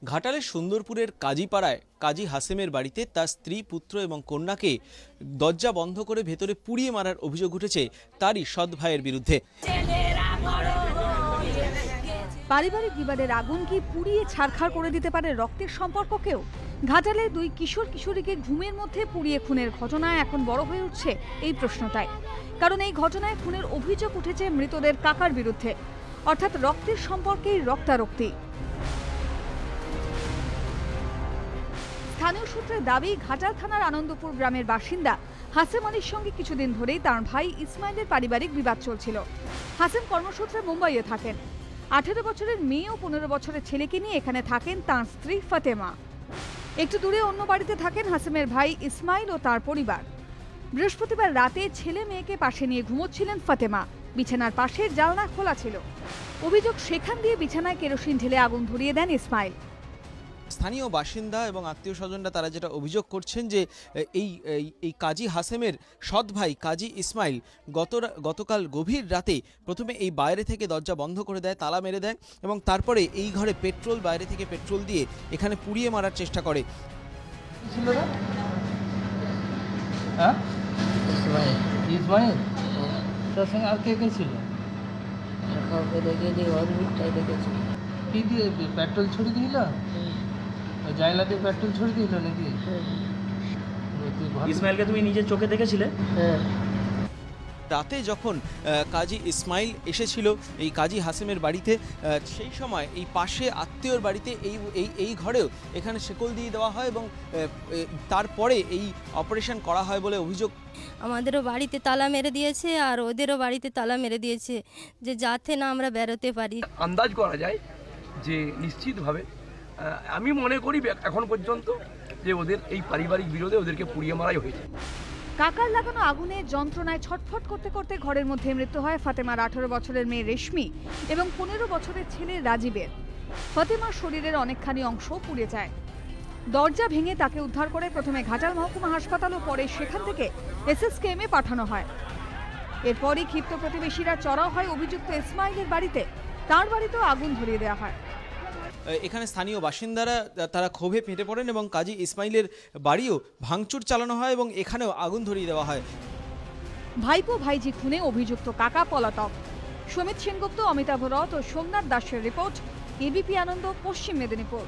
ঘাটালের সুন্দরপুরের কাজীপাড়ায় কাজী হাসেমের বাড়িতে তার স্ত্রী, পুত্র এবং কন্যাকে দরজা বন্ধ করে ভেতরে পুড়িয়ে মারার অভিযোগ উঠেছে তারই সৎ ভাইয়ের বিরুদ্ধে। পারিবারিক বিবাদের আগুন কি পুড়িয়ে ছারখার করে দিতে পারে রক্তের সম্পর্ককেও? ঘাটালে দুই কিশোর কিশোরীকে ঘুমের মধ্যে পুড়িয়ে খুনের ঘটনায় এখন বড় হয়ে উঠছে এই প্রশ্নটাই। কারণ এই ঘটনায় খুনের অভিযোগ উঠেছে মৃতদের কাকার বিরুদ্ধে, অর্থাৎ রক্তের সম্পর্কেই রক্তারক্তি। স্থানীয় সূত্রে দাবি, ঘাটাল থানার আনন্দপুর গ্রামের বাসিন্দা হাসেম আলীর সঙ্গে কিছুদিন ধরেই তার ভাই ইসমাইলের পারিবারিক বিবাদ চলছিল। হাসেম কর্মসূত্রে মুম্বাইয়ে থাকেন। 18 বছরের মেয়ে ও 15 বছরের ছেলেকে নিয়ে এখানে থাকেন তার স্ত্রী ফাতেমা। একটু দূরে অন্য বাড়িতে থাকেন হাসেমের ভাই ইসমাইল ও তার পরিবার। বৃহস্পতিবার রাতে ছেলে মেয়েকে পাশে নিয়ে ঘুমোচ্ছিলেন ফাতেমা। বিছানার পাশের জানলা খোলা ছিল। অভিযোগ, সেখান দিয়ে বিছানায় কেরোসিন ঢেলে আগুন ধরিয়ে দেন ইসমাইল। স্থানীয় বাসিন্দা এবং আত্মীয় স্বজনরা তারা যেটা অভিযোগ করছেন যে এই কাজী হাসেমের সৎ ভাই কাজী ইসমাইল গতকাল গভীর রাতে প্রথমে এই বাইরে থেকে দরজা বন্ধ করে দেয়, তালা মেরে দেয় এবং তারপরে এই ঘরে বাইরে থেকে পেট্রোল দিয়ে এখানে পুড়িয়ে মারার চেষ্টা করে। পেট্রোল ছড়িয়ে দিল, জানলাতে পেট্রোল ছড়িয়ে দিল নাকি? ইসমাইলকে তুমি নিজের চোখে দেখেছিলে? রাতে যখন কাজী ইসমাইল এসেছিল এই কাজী হাসেমের বাড়িতে, সেই সময় এই পাশে আত্মীয়র বাড়িতে এই ঘরেও এখানে শেকল দিয়ে দেওয়া হয় এবং তারপরে এই অপারেশন করা হয় বলে অভিযোগ। আমাদেরও বাড়িতে তালা মেরে দিয়েছে আর ওদেরও বাড়িতে তালা মেরে দিয়েছে, যে যাতে না আমরা বেরোতে পারি। আন্দাজ করা যায় যে নিশ্চিতভাবে আমি মনে করি এখন পর্যন্ত যে ওদের এই পারিবারিক বিরোধে ওদেরকে পুড়িয়ে মারাই হয়েছে। কাকার লাগানো আগুনের যন্ত্রণায় ছটফট করতে করতে ঘরের মধ্যে মৃত্যু হয় ফাতেমার 18 বছরের মেয়ে রেশমি এবং 15 বছরের ছেলে রাজীবের। ফাতেমার শরীরের অনেকখানি অংশ পুড়ে যায়। দরজা ভেঙে তাকে উদ্ধার করে প্রথমে ঘাটাল মহকুমা হাসপাতাল ও পরে সেখান থেকে SSKM-এ পাঠানো হয়। এরপরই ক্ষিপ্ত প্রতিবেশীরা চড়াও হয় অভিযুক্ত ইসমাইলের বাড়িতে। তার বাড়িতেও আগুন ধরিয়ে দেওয়া হয়। এখানে স্থানীয় বাসিন্দারা তারা ক্ষোভে ফেটে পড়েন এবং কাজী ইসমাইলের বাড়িও ভাঙচুর চালানো হয় এবং এখানেও আগুন ধরিয়ে দেওয়া হয়। ভাইপো ভাইজি খুনে অভিযুক্ত কাকা পলাতক। সমিত সেনগুপ্ত, অমিতাভ রথ ও সোমনাথ দাসের রিপোর্ট, ABP আনন্দ, পশ্চিম মেদিনীপুর।